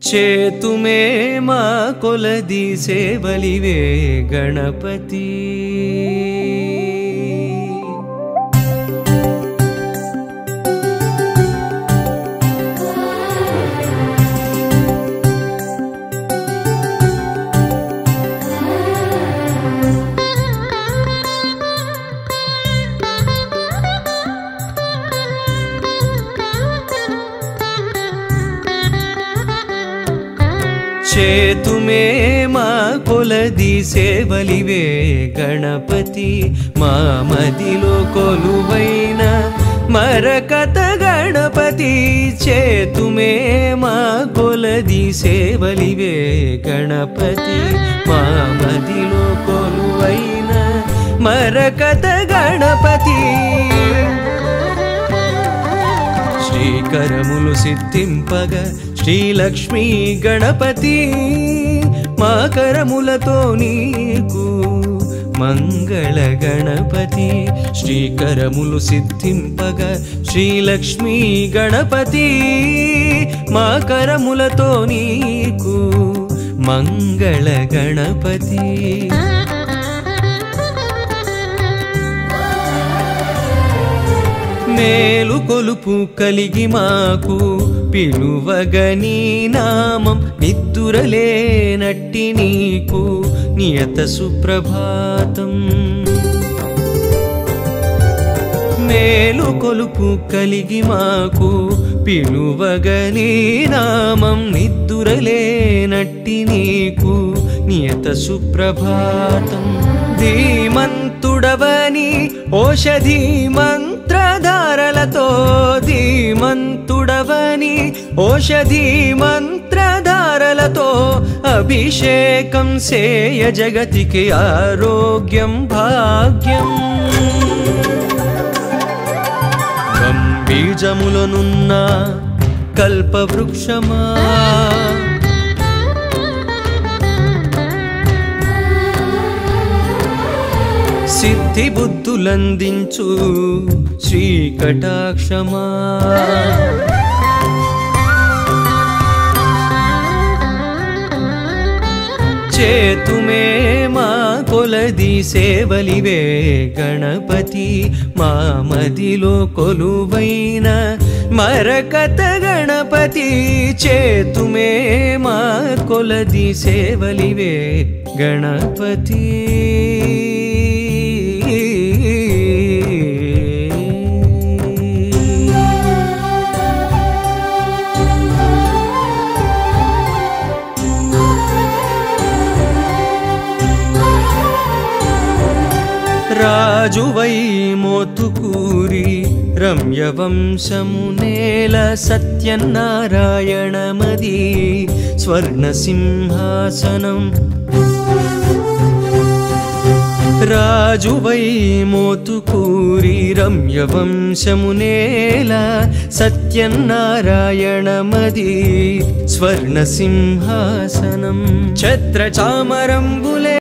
చేతుమే మా కొలది సేవలివే గణపతి చేతుమే మా కొలది సేవలివే గణపతి మా మదిలో కొలువైన మరకత గణపతి చేతుమే మా కొలది సేవలివే గణపతి మా మదిలో కొలువైన మరకత గణపతి శ్రీకరములు సిద్ధింపగ శ్రీలక్ష్మీ గణపతి మా కరములతో నీకు మంగళ గణపతి శ్రీకరములు సిద్ధింపగ శ్రీలక్ష్మీ గణపతి మా కరములతో నీకు మంగళ గణపతి మేలు కొలుపు కలిగి మాకు పిలువగని నామం నిద్దురలేనట్టి నీకు నియత సుప్రభాతం మేలు కొలుపు కలిగి మాకు పిలువగని నామం నిద్దురలేనట్టి నీకు నియత సుప్రభాతం ధీమంతుడవని ఓషధి మంత్రధారలతో ధీమంతుడవని ఓషధి మంత్రధారలతో అభిషేకం సేయ జగతికి ఆరోగ్యం భాగ్యం బీజములనున్న కల్పవృక్షమా సిద్ధి బుద్ధులందించు శ్రీకటాక్షమా చేతుమే మా కొలది సేవలివే గణపతి మా మదిలో కొలువైన మరకత గణపతి చేతుమే మా కొలది సేవలివే గణపతి రాజువై మోతుకూరి రమ్యవంశమునేల సత్యనారాయణమది స్వర్ణసింహాసనం రాజువై మోతుకూరి రమ్యవంశమునేల సత్యనారాయణమది స్వర్ణసింహాసనం ఛత్రచామరంబులే